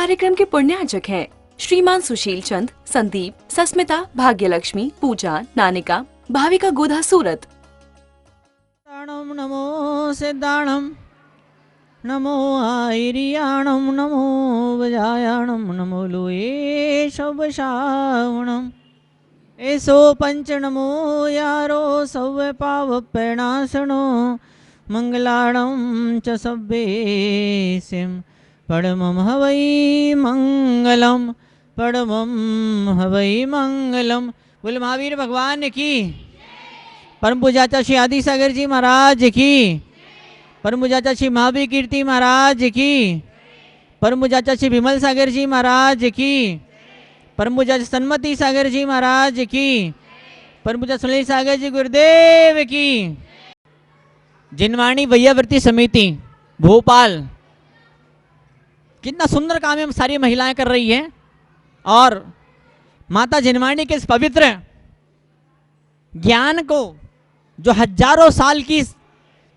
कार्यक्रम के पुण्यार्चक हैं श्रीमान सुशील चंद, संदीप, सस्मिता, भाग्यलक्ष्मी, पूजा, नानिका, भाविका गोधा, सूरत। नमो सिद्धाणम नमो आयरियाणम नमो वजायाणम नमो लोये शवशावणम ऐसो पंच नमो यारो सव पाव पैणासनो मंगलाणम च सभ्येसिम परमं हवै मंगलम परमं हवै मंगलम। बोले महावीर भगवान की, परम पूज्याचा श्री आदि सागर जी महाराज की, परम पूज्याचा श्री महावीर कीर्ति महाराज की, परम पूज्याचा श्री विमल सागर जी महाराज की, परम पूज्याचा सन्मति सागर जी महाराज की, परम पूज्य सुनील सागर जी गुरुदेव की। जिनवाणी वैयावर्ती समिति भोपाल, कितना सुंदर काम है सारी महिलाएं कर रही हैं। और माता जिनवाणी के इस पवित्र ज्ञान को जो हजारों साल की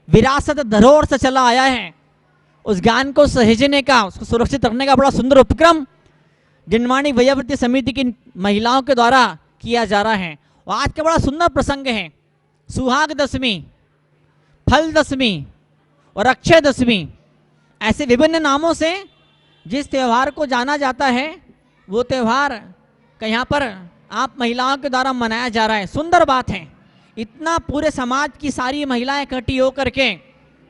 विरासत धरोहर से चला आया है, उस ज्ञान को सहेजने का, उसको सुरक्षित रखने का बड़ा सुंदर उपक्रम जिनवाणी वैयावर्ती समिति की महिलाओं के द्वारा किया जा रहा है। और आज का बड़ा सुंदर प्रसंग है सुहाग दशमी, फल दशमी और अक्षय दशमी। ऐसे विभिन्न नामों से जिस त्यौहार को जाना जाता है, वो त्यौहार का यहाँ पर आप महिलाओं के द्वारा मनाया जा रहा है। सुंदर बात है, इतना पूरे समाज की सारी महिलाएं इकट्ठी होकर के,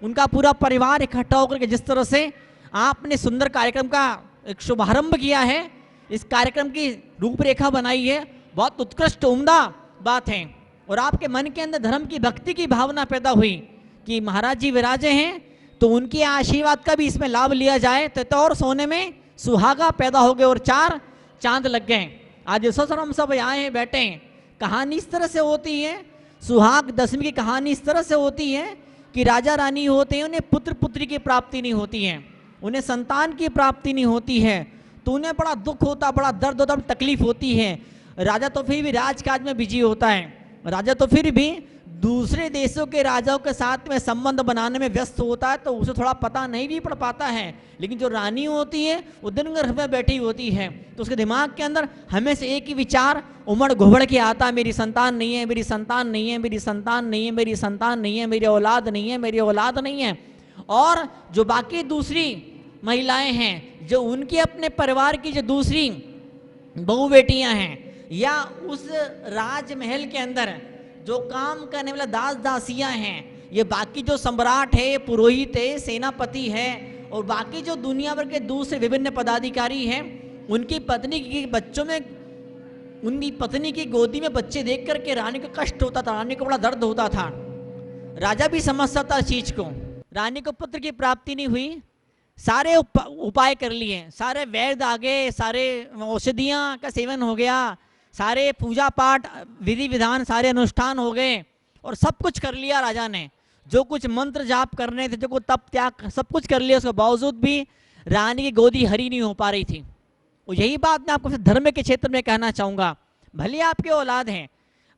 उनका पूरा परिवार इकट्ठा होकर के जिस तरह से आपने सुंदर कार्यक्रम का एक शुभारंभ किया है, इस कार्यक्रम की रूपरेखा बनाई है, बहुत उत्कृष्ट उम्दा बात है। और आपके मन के अंदर धर्म की भक्ति की भावना पैदा हुई कि महाराज जी विराजे हैं, तो उनके आशीर्वाद का भी इसमें लाभ लिया जाए। तो और सोने में सुहागा पैदा हो गए और 4 चांद लग गए। आज इस अवसर हम सब आए हैं, बैठे हैं। कहानी इस तरह से होती है, सुहाग दशमी की कहानी इस तरह से होती है कि राजा रानी होते हैं, उन्हें पुत्र पुत्री की प्राप्ति नहीं होती है, उन्हें संतान की प्राप्ति नहीं होती है, तो उन्हें बड़ा दुख होता, बड़ा दर्द होता, तकलीफ होती है। राजा तो फिर भी राजकाज में बिजी होता है, राजा तो फिर भी दूसरे देशों के राजाओं के साथ में संबंध बनाने में व्यस्त होता है, तो उसे थोड़ा पता नहीं भी पड़ पाता है। लेकिन जो रानी होती है वो दिन भर में बैठी होती है, तो उसके दिमाग के अंदर हमेशा एक ही विचार उमड़ घुमड़ के आता है, मेरी संतान नहीं है, मेरी संतान नहीं है, मेरी संतान नहीं है, मेरी संतान नहीं है, मेरी औलाद नहीं है, मेरी औलाद नहीं है। और जो बाकी दूसरी महिलाएं हैं, जो उनके अपने परिवार की जो दूसरी बहू बेटियां हैं, या उस राजमहल के अंदर जो काम करने वाला दास दासियां हैं, ये बाकी जो सम्राट है, पुरोहित है, सेनापति है, और बाकी जो दुनिया भर के दूसरे विभिन्न पदाधिकारी हैं, उनकी पत्नी के बच्चों में, उनकी पत्नी की गोदी में बच्चे देख करके रानी को कष्ट होता था, रानी को बड़ा दर्द होता था। राजा भी समझता था इस चीज को। रानी को पुत्र की प्राप्ति नहीं हुई, सारे उपाय कर लिए, सारे वैद्य आ गए, सारे औषधियाँ का सेवन हो गया, सारे पूजा पाठ विधि विधान सारे अनुष्ठान हो गए, और सब कुछ कर लिया राजा ने। जो कुछ मंत्र जाप करने थे, जो कुछ तप त्याग, सब कुछ कर लिया, उसके बावजूद भी रानी की गोदी हरी नहीं हो पा रही थी। और यही बात मैं आपको धर्म के क्षेत्र में कहना चाहूँगा। भले आपके औलाद हैं,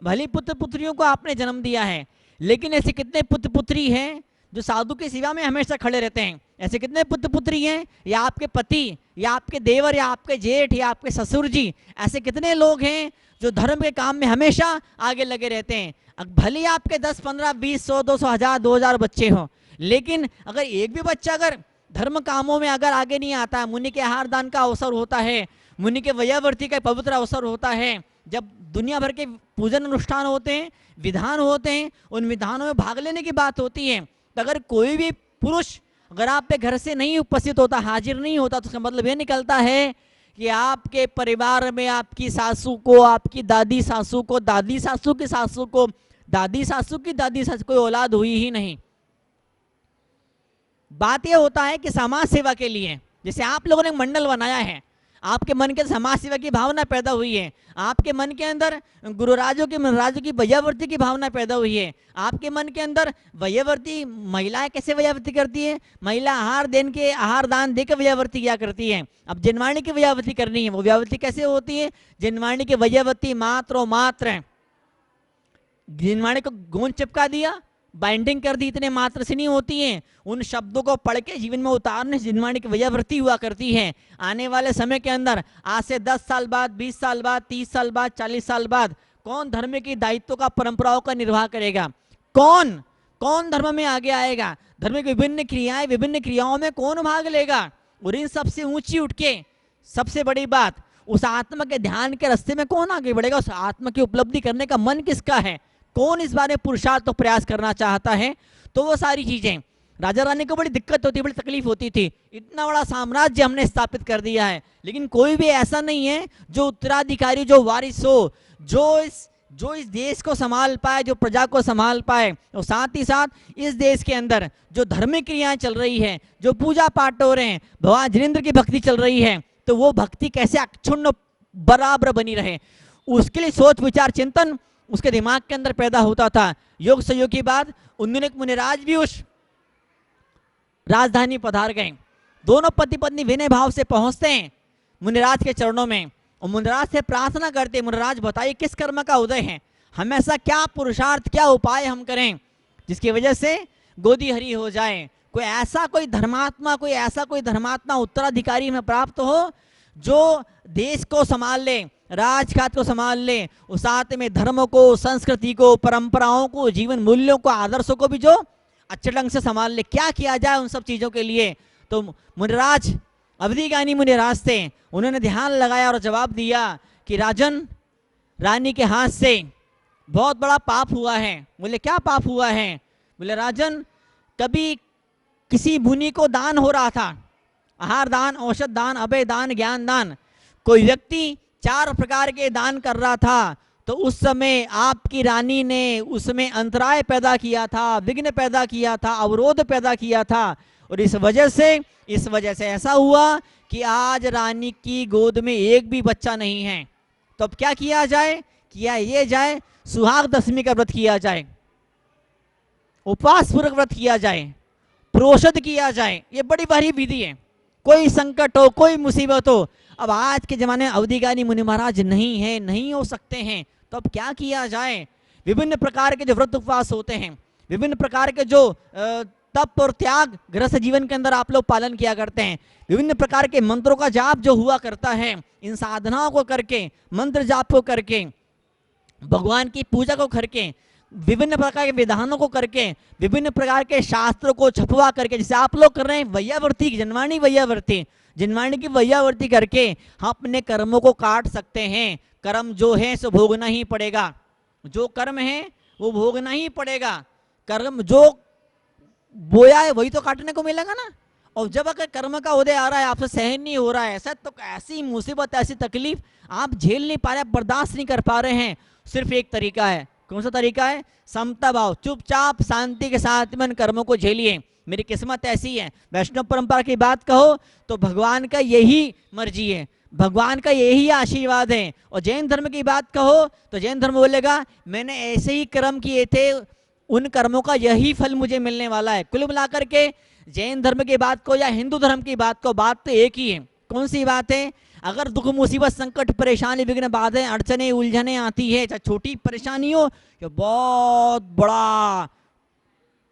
भले पुत्र पुत्रियों को आपने जन्म दिया है, लेकिन ऐसे कितने पुत्र पुत्री हैं जो साधु की सेवा में हमेशा खड़े रहते हैं। ऐसे कितने पुत्र पुत्री हैं, या आपके पति, या आपके देवर, या आपके जेठ, या आपके ससुर जी, ऐसे कितने लोग हैं जो धर्म के काम में हमेशा आगे लगे रहते हैं। भले आपके 10, 15, 20, 100, 200, 1000, 2000 बच्चे हों, लेकिन अगर एक भी बच्चा अगर धर्म कामों में अगर आगे नहीं आता है, मुनि के आहार दान का अवसर होता है, मुनि के वैयावर्ती का पवित्र अवसर होता है, जब दुनिया भर के पूजन अनुष्ठान होते हैं, विधान होते हैं, उन विधानों में भाग लेने की बात होती है, तो अगर कोई भी पुरुष अगर आप पे घर से नहीं उपस्थित होता, हाजिर नहीं होता, तो उसका मतलब ये निकलता है कि आपके परिवार में आपकी सासू को, आपकी दादी सासू को, दादी सासू की सासू को, दादी सासू की दादी सासू, कोई औलाद हुई ही नहीं। बात यह होता है कि समाज सेवा के लिए, जैसे आप लोगों ने मंडल बनाया है, आपके मन के समाज सेवा की भावना पैदा हुई है, आपके मन के अंदर गुरुराजों की महाराजों की वैयावर्ती की भावना पैदा हुई है, आपके मन के अंदर वैयावर्ती महिलाएं कैसे वैयावर्ती करती है, महिला आहार दान दे के वैयावर्ती क्या करती है। अब जिनवाणी की वैयावर्ती करनी है, वो वैयावर्ती कैसे होती है, जिनवाणी की वैयावर्ती मात्र और मात्र जिनवाणी को गोंद चिपका दिया, बाइंडिंग कर दी इतने मात्र से नहीं होती हैं, उन शब्दों को पढ़ के जीवन में उतारने से जिनवाणी की वैयावृत्ति हुआ करती है। आने वाले समय के अंदर आज से 10 साल बाद, 20 साल बाद, 30 साल बाद, 40 साल बाद कौन धर्म के दायित्व का, परंपराओं का निर्वाह करेगा, कौन कौन धर्म में आगे आएगा, धर्म की विभिन्न क्रियाएं, विभिन्न क्रियाओं में कौन भाग लेगा, और इन सबसे ऊंची उठ के सबसे बड़ी बात, उस आत्मा के ध्यान के रास्ते में कौन आगे बढ़ेगा, उस आत्मा की उपलब्धि करने का मन किसका है, कौन इस बारे में पुरुषार्थ तो प्रयास करना चाहता है। तो वो सारी चीजें राजा रानी को बड़ी दिक्कत होती, बड़ी तकलीफ होती थी। इतना बड़ा साम्राज्य हमने स्थापित कर दिया है, लेकिन कोई भी ऐसा नहीं है जो उत्तराधिकारी, जो वारिस हो, जो इस देश को संभाल पाए, जो प्रजा को संभाल पाए। और साथ ही साथ इस देश के अंदर जो धार्मिक क्रियाएं चल रही है, जो पूजा पाठ हो रहे हैं, भगवान जिनेंद्र की भक्ति चल रही है, तो वो भक्ति कैसे अक्षुण्ण बराबर बनी रहे, उसके लिए सोच विचार चिंतन उसके दिमाग के अंदर पैदा होता था। योग संयोग के बाद उन्नत मुनिराज भी उस राजधानी पधार गए। दोनों पति पत्नी विनय भाव से पहुंचते हैं मुनिराज के चरणों में और मुनिराज से प्रार्थना करते, मुनिराज बताइए किस कर्म का उदय है, हम ऐसा क्या पुरुषार्थ, क्या उपाय हम करें जिसकी वजह से गोदी हरी हो जाए, कोई ऐसा कोई धर्मात्मा उत्तराधिकारी हमें प्राप्त हो जो देश को संभाल ले, राजखात को संभाल ले, और साथ में धर्म को, संस्कृति को, परंपराओं को, जीवन मूल्यों को, आदर्शों को भी जो अच्छे ढंग से संभाल ले। क्या किया जाए उन सब चीजों के लिए। तो मुनिराज, अवधिगानी मुनिराज थे, उन्होंने ध्यान लगाया और जवाब दिया कि राजन, रानी के हाथ से बहुत बड़ा पाप हुआ है। बोले क्या पाप हुआ है? बोले राजन, कभी किसी मुनि को दान हो रहा था, आहार दान, औषध दान, अभय दान, ज्ञान दान, कोई व्यक्ति 4 प्रकार के दान कर रहा था, तो उस समय आपकी रानी ने उसमें अंतराय पैदा किया था, विघ्न पैदा किया था, अवरोध पैदा किया था, और इस वजह से ऐसा हुआ कि आज रानी की गोद में एक भी बच्चा नहीं है। तो अब क्या किया जाए? किया ये जाए, सुहाग दशमी का व्रत किया जाए, उपवास पूर्वक व्रत किया जाए, प्रोषद किया जाए। ये बड़ी भारी विधि है। कोई संकट हो, कोई मुसीबत हो, अब आज के जमाने में अवधिगानी मुनि महाराज नहीं है, नहीं हो सकते हैं, तो अब क्या किया जाए? विभिन्न प्रकार के जो व्रत उपवास होते हैं, विभिन्न प्रकार के जो तप और त्याग गृहस्थ जीवन के अंदर आप लोग पालन किया करते हैं, विभिन्न प्रकार के मंत्रों का जाप जो हुआ करता है, इन साधनाओं को करके, मंत्र जाप को करके, भगवान की पूजा को करके, विभिन्न प्रकार के विधानों को करके, विभिन्न प्रकार के शास्त्रों को छपवा करके, जैसे आप लोग कर रहे हैं वैयावर्ती, जनवाणी वैयावर्ती, जिनवाणी की वैयावर्ती करके हम अपने कर्मों को काट सकते हैं। कर्म जो है सो भोगना ही पड़ेगा, जो कर्म है वो भोगना ही पड़ेगा। कर्म जो बोया है वही तो काटने को मिलेगा ना। और जब अगर कर्म का उदय आ रहा है, आपसे सहन नहीं हो रहा है ऐसा, तो ऐसी मुसीबत, ऐसी तकलीफ आप झेल नहीं पा रहे, बर्दाश्त नहीं कर पा रहे हैं, सिर्फ एक तरीका है। कौन सा तरीका है? समता भाव, चुपचाप शांति के साथ मन कर्मों को झेलिए। मेरी किस्मत ऐसी है। वैष्णव परंपरा की बात कहो तो भगवान का यही मर्जी है, भगवान का यही आशीर्वाद है। और जैन धर्म की बात कहो तो जैन धर्म बोलेगा मैंने ऐसे ही कर्म किए थे, उन कर्मों का यही फल मुझे मिलने वाला है। कुल मिलाकर के जैन धर्म की बात को या हिंदू धर्म की बात को, बात तो एक ही है। कौन सी बात है? अगर दुख मुसीबत संकट परेशानी विघ्न बाधाएं अड़चने उलझने आती है, चाहे छोटी परेशानी हो या बहुत बड़ा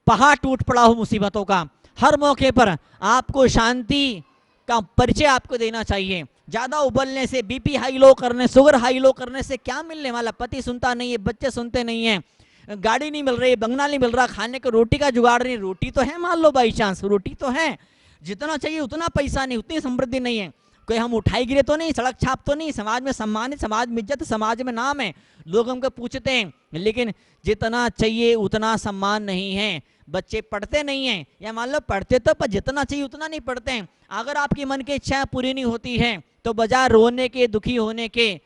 पहाड़ टूट पड़ा हो मुसीबतों का, हर मौके पर आपको शांति का परिचय आपको देना चाहिए। ज्यादा उबलने से, बीपी हाई लो करने, शुगर हाई लो करने से क्या मिलने वाला? पति सुनता नहीं है, बच्चे सुनते नहीं है, गाड़ी नहीं मिल रही, बंगला नहीं मिल रहा, खाने को रोटी का जुगाड़ नहीं। रोटी तो है, मान लो बाई चांस रोटी तो है, जितना चाहिए उतना पैसा नहीं, उतनी समृद्धि नहीं है। कोई हम उठाई गिरे तो नहीं, सड़क छाप तो नहीं, समाज में सम्मान है, समाज में इज्जत, समाज में नाम है, लोग हमको पूछते हैं, लेकिन जितना चाहिए उतना सम्मान नहीं है। बच्चे पढ़ते नहीं हैं, या मान लो पढ़ते तो पर जितना चाहिए उतना नहीं पढ़ते हैं। अगर आपकी मन की इच्छा पूरी नहीं होती है तो बजाय रोने के, दुखी होने के,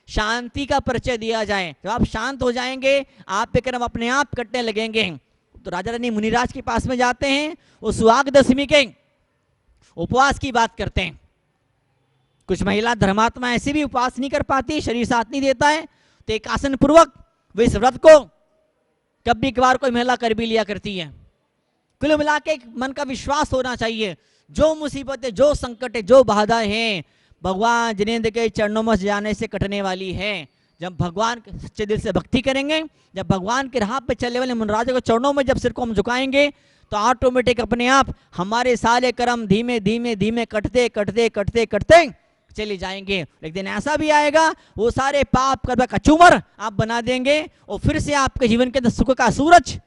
शांति का परिचय दिया जाए। जब आप शांत हो जाएंगे, आप पे कर्म अपने आप कटने लगेंगे। तो राजा रानी मुनिराज के पास में जाते हैं, वो सुहाग दशमी के उपवास की बात करते हैं। कुछ महिला धर्मात्मा ऐसी भी उपवास नहीं कर पाती, शरीर साथ नहीं देता है, तो एक आसन पूर्वक वे इस व्रत को कभी कभार कोई महिला कर भी लिया करती है। कुल मिला के मन का विश्वास होना चाहिए, जो मुसीबतें, जो संकट, जो बाधाएं हैं, भगवान जिनेंद्र के चरणों में जाने से कटने वाली है। जब भगवान के सच्चे दिल से भक्ति करेंगे, जब भगवान के राह पे चलने वाले मुनराजों के चरणों में जब सिर को हम झुकाएंगे, तो ऑटोमेटिक अपने आप हमारे सारे कर्म धीमे धीमे धीमे कटते कटते कटते कटते चले जाएंगे। एक दिन ऐसा भी आएगा, वो सारे पाप कर्म का चूमर आप बना देंगे और फिर से आपके जीवन के अंदर सुख का सूरज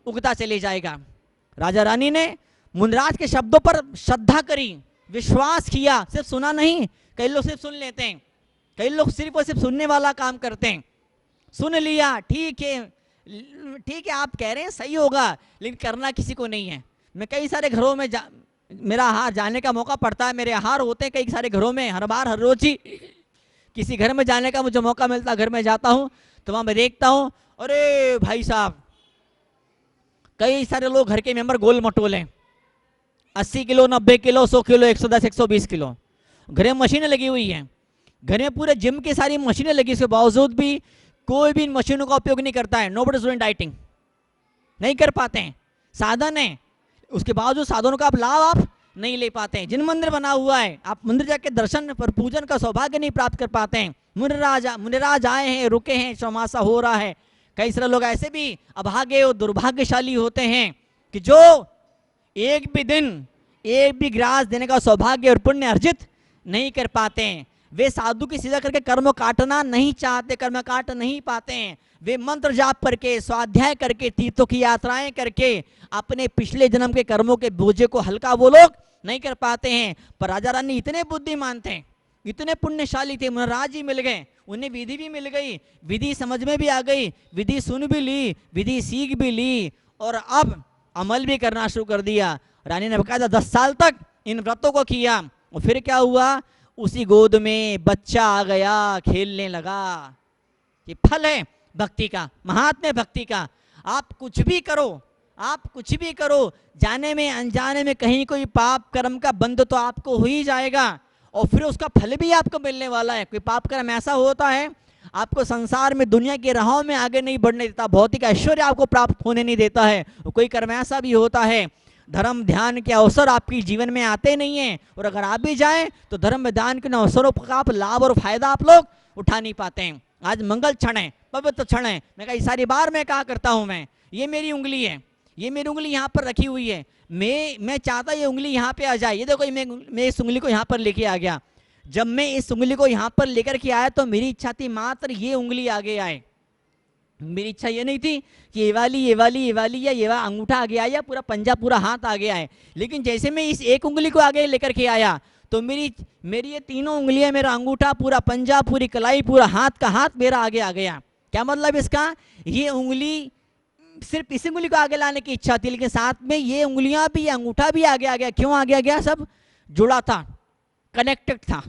उगता चले जाएगा। राजा रानी ने मुनराज के शब्दों पर श्रद्धा करी, विश्वास किया, सिर्फ सुना नहीं। कई लोग सिर्फ सुन लेते हैं, कई लोग सिर्फ और सिर्फ सुनने वाला काम करते हैं। सुन लिया, ठीक है आप कह रहे हैं सही होगा, लेकिन करना किसी को नहीं है। मैं कई सारे घरों में मेरा हार जाने का मौका पड़ता है, मेरे हार होते हैं कई सारे घरों में, हर बार हर रोज ही किसी घर में जाने का मुझे मौका मिलता है, घर में जाता हूँ तो वहाँ मैं देखता हूँ, अरे भाई साहब कई सारे लोग घर के मेंबर गोल मटोल हैं, 80 किलो 90 किलो 100 किलो 110 120 किलो। घर में मशीनें लगी हुई हैं, घर में पूरे जिम की सारी मशीनें लगी, इसके बावजूद भी कोई भी इन मशीनों का उपयोग नहीं करता है। नोबडी इज डूइंग डाइटिंग, नहीं कर पाते हैं। साधन है, उसके बावजूद साधनों का आप लाभ आप नहीं ले पाते हैं। जिन मंदिर बना हुआ है, आप मंदिर जाके दर्शन पर पूजन का सौभाग्य नहीं प्राप्त कर पाते हैं। मुनिराज आए हैं, रुके हैं, चौमासा हो रहा है। कई सारे लोग ऐसे भी अभागे और दुर्भाग्यशाली होते हैं कि जो एक भी दिन एक भी ग्रास देने का सौभाग्य और पुण्य अर्जित नहीं कर पाते हैं। वे साधु की सीधा करके कर्म काटना नहीं चाहते, कर्म काट नहीं पाते हैं। वे मंत्र जाप करके, स्वाध्याय करके, तीर्थों की यात्राएं करके अपने पिछले जन्म के कर्मों के बोझे को हल्का वो लोग नहीं कर पाते हैं। पर राजा रानी इतने बुद्धिमान थे, इतने पुण्यशाली थे, मुनराज ही मिल गए, उन्हें विधि भी मिल गई, विधि समझ में भी आ गई, विधि सुन भी ली, विधि सीख भी ली और अब अमल भी करना शुरू कर दिया। रानी ने बकायदा 10 साल तक इन व्रतों को किया और फिर क्या हुआ, उसी गोद में बच्चा आ गया, खेलने लगा। ये फल है भक्ति का, महात्म्य भक्ति का। आप कुछ भी करो, आप कुछ भी करो, जाने में अनजाने में कहीं कोई पाप कर्म का बंध तो आपको हो ही जाएगा और फिर उसका फल भी आपको मिलने वाला है। कोई पाप कर्म ऐसा होता है आपको संसार में दुनिया के राहों में आगे नहीं बढ़ने देता, भौतिक ऐश्वर्य आपको प्राप्त होने नहीं देता है। कोई कर्म ऐसा भी होता है धर्म ध्यान के अवसर आपके जीवन में आते नहीं हैं और अगर आप भी जाएं तो धर्म ध्यान के अवसरों का आप लाभ और फायदा आप लोग उठा नहीं पाते हैं। आज मंगल क्षण है, पवित्र क्षण है। मैं कई सारी बार मैं कहा करता हूं, मैं ये मेरी उंगली है, ये मेरी उंगली यहाँ पर रखी हुई है, मैं चाहता ये उंगली यहाँ पे आ जाए। ये देखो मैं इस उंगली को यहाँ पर लेके आ गया। जब मैं इस उंगली को यहाँ पर लेकर के आया तो मेरी इच्छा थी मात्र ये उंगली आगे आए। मेरी इच्छा ये नहीं थी कि ये वाली या ये अंगूठा आगे आया, पूरा पंजा पूरा हाथ आगे आए। लेकिन जैसे मैं इस एक उंगली को आगे लेकर के आया तो मेरी ये तीनों उंगलियां, मेरा अंगूठा, पूरा पंजा, पूरी कलाई, पूरा हाथ का हाथ मेरा आगे आ गया। क्या मतलब इसका, ये उंगली सिर्फ इस उंगली को आगे लाने की इच्छा थी, लेकिन साथ में ये उंगलियां भी, अंगूठा भी आगे आ गया। क्यों आगे आ गया, सब जुड़ा था, कनेक्टेड था,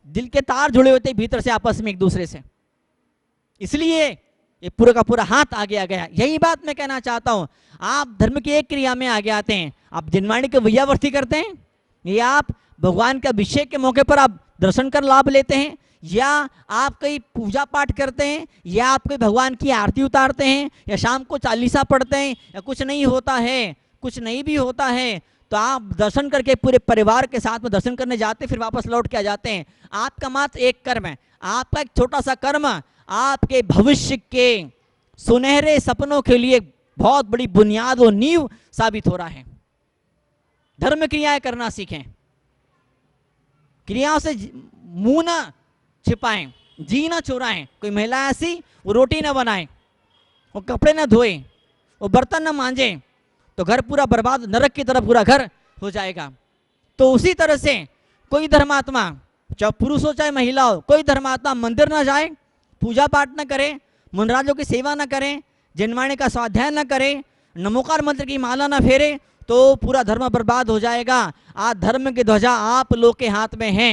दिल के तार जुड़े हुए थे भीतर से आपस में एक दूसरे से, इसलिए ये पूरा का पूरा हाथ आगे आ गया। यही बात मैं कहना चाहता हूं। आप धर्म की एक क्रिया में आगे आते हैं, आप जिनवाणी के वैयावर्ती करते हैं, या आप भगवान के अभिषेक के मौके पर आप दर्शन कर लाभ लेते हैं, या आप कहीं पूजा पाठ करते हैं, या आप कोई भगवान की आरती उतारते हैं, या शाम को चालीसा पढ़ते हैं, या कुछ नहीं होता है, कुछ नहीं भी होता है तो आप दर्शन करके पूरे परिवार के साथ में दर्शन करने जाते फिर वापस लौट के आ जाते हैं। आपका मात्र एक कर्म है, आपका एक छोटा सा कर्म आपके भविष्य के सुनहरे सपनों के लिए बहुत बड़ी बुनियाद और नींव साबित हो रहा है। धर्म क्रियाएं करना सीखें, क्रियाओं से मुंह ना छिपाएं, जी ना चुराएं। कोई महिला ऐसी वो रोटी ना बनाए, वो कपड़े ना धोए, वो बर्तन ना मांजे तो घर पूरा बर्बाद, नरक की तरफ पूरा घर हो जाएगा। तो उसी तरह से कोई धर्मात्मा, चाहे पुरुष हो चाहे महिला हो, कोई धर्मात्मा मंदिर ना जाए, पूजा पाठ ना करे, मुनराजों की सेवा ना करें, जिनवाणी का स्वाध्याय ना करें, नमोकार मंत्र की माला ना फेरे तो पूरा धर्म बर्बाद हो जाएगा। आज धर्म की ध्वजा आप लोग के हाथ में है,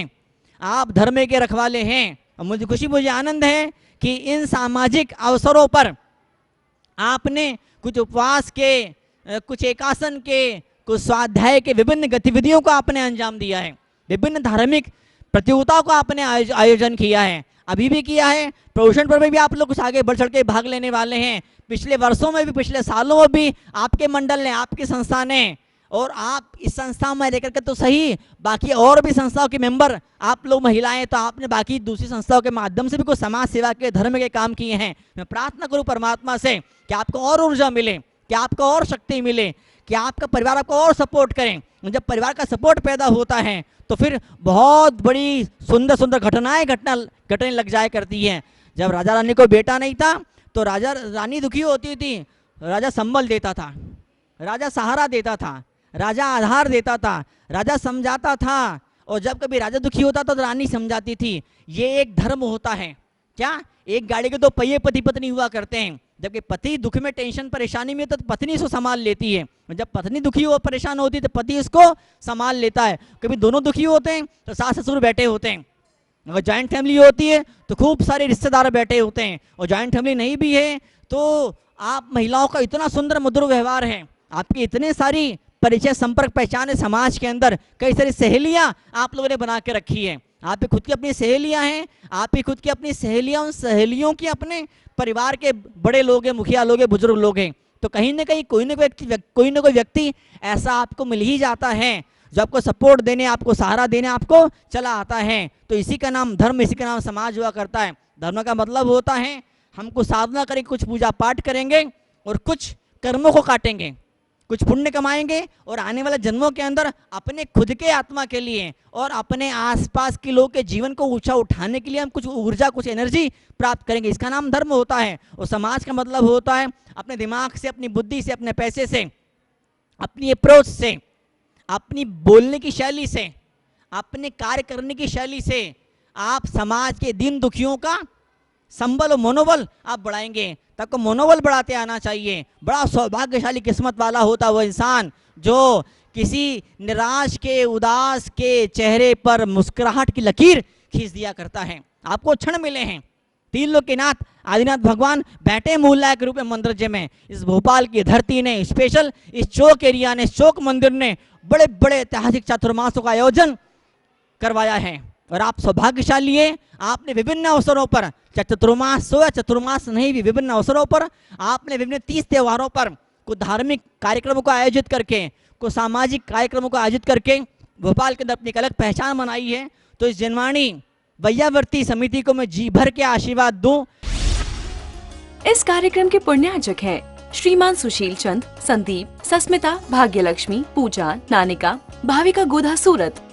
आप धर्म के रखवाले हैं। और मुझे आनंद है कि इन सामाजिक अवसरों पर आपने कुछ उपवास के, कुछ एकासन के, कुछ स्वाध्याय के विभिन्न गतिविधियों को आपने अंजाम दिया है, विभिन्न धार्मिक प्रतियोगिताओं को आपने आयोजन किया है, अभी भी किया है। प्रदूषण पर भी आप लोग कुछ आगे बढ़ चढ़ के भाग लेने वाले हैं। पिछले वर्षों में भी, पिछले सालों में भी आपके मंडल ने, आपकी संस्था ने और आप इस संस्था में रहकर के तो सही, बाकी और भी संस्थाओं के मेंबर आप लोग महिलाएं, तो आपने बाकी दूसरी संस्थाओं के माध्यम से भी कुछ समाज सेवा के, धर्म के काम किए हैं। मैं प्रार्थना करूं परमात्मा से कि आपको और ऊर्जा मिले, कि आपको और शक्ति मिले, कि आपका परिवार आपको और सपोर्ट करें। जब परिवार का सपोर्ट पैदा होता है तो फिर बहुत बड़ी सुंदर सुंदर घटने लग जाया करती हैं। जब राजा रानी को बेटा नहीं था तो राजा रानी दुखी होती थी, राजा संबल देता था, राजा सहारा देता था, राजा आधार देता था, राजा समझाता था। और जब कभी राजा दुखी होता था तो रानी समझाती थी। ये एक धर्म होता है। क्या एक गाड़ी के दो पहिए पति पत्नी हुआ करते हैं। जबकि पति दुख में, टेंशन, परेशानी में तो पत्नी इसको संभाल लेती है, जब पत्नी दुखी हो, परेशान होती है तो पति इसको संभाल लेता है। कभी दोनों दुखी होते हैं तो सास ससुर बैठे होते हैं। अगर जॉइंट फैमिली होती है तो खूब सारे रिश्तेदार बैठे होते हैं, और जॉइंट फैमिली नहीं भी है तो आप महिलाओं का इतना सुंदर मधुर व्यवहार है, आपकी इतने सारी परिचय, संपर्क, पहचान है समाज के अंदर। कई सारी सहेलियां आप लोगों ने बना के रखी है। आप ही खुद की अपनी सहेलियां हैं, आप ही खुद की अपनी सहेलियां, उन सहेलियों की अपने परिवार के बड़े लोग हैं, मुखिया लोग हैं, बुजुर्ग लोग हैं। तो कहीं ना कहीं कोई ना कोई व्यक्ति ऐसा आपको मिल ही जाता है जो आपको सपोर्ट देने, आपको सहारा देने आपको चला आता है। तो इसी का नाम धर्म, इसी का नाम समाज हुआ करता है। धर्म का मतलब होता है हम कुछ साधना करेंगे, कुछ पूजा पाठ करेंगे और कुछ कर्मों को काटेंगे, कुछ पुण्य कमाएंगे और आने वाले जन्मों के अंदर अपने खुद के आत्मा के लिए और अपने आसपास के लोग के जीवन को ऊंचा उठाने के लिए हम कुछ ऊर्जा, कुछ एनर्जी प्राप्त करेंगे। इसका नाम धर्म होता है। और समाज का मतलब होता है अपने दिमाग से, अपनी बुद्धि से, अपने पैसे से, अपनी अप्रोच से, अपनी बोलने की शैली से, अपने कार्य करने की शैली से आप समाज के दीन दुखियों का संबल और मनोबल आप बढ़ाएंगे। तब को मनोबल बढ़ाते आना चाहिए। बड़ा सौभाग्यशाली किस्मत वाला होता वो इंसान जो किसी निराश के, उदास के चेहरे पर मुस्कुराहट की लकीर खींच दिया करता है। आपको क्षण मिले हैं। तीन लोग के नाथ आदिनाथ भगवान बैठे मोहल्ला के रूप में मंदिर में। इस भोपाल की धरती ने, स्पेशल इस चौक एरिया ने, चौक मंदिर ने बड़े बड़े ऐतिहासिक चातुर्मासों का आयोजन करवाया है। और आप सौभाग्यशाली हैं, आपने विभिन्न अवसरों पर, चाहे चतुर्मास हो या चतुर्मास नहीं भी, विभिन्न अवसरों पर आपने विभिन्न 30 त्योहारों पर कुछ धार्मिक कार्यक्रमों को आयोजित करके, कुछ सामाजिक कार्यक्रमों को आयोजित करके भोपाल के अंदर अपनी एक अलग पहचान बनाई है। तो इस जनवाणी वैयावर्ती समिति को मैं जी भर के आशीर्वाद दूं। इस कार्यक्रम के पुण्यार्चक हैं श्रीमान सुशील चंद, संदीप, सस्मिता, भाग्यलक्ष्मी, पूजा, नानिका, भाविका गोधा, सूरत।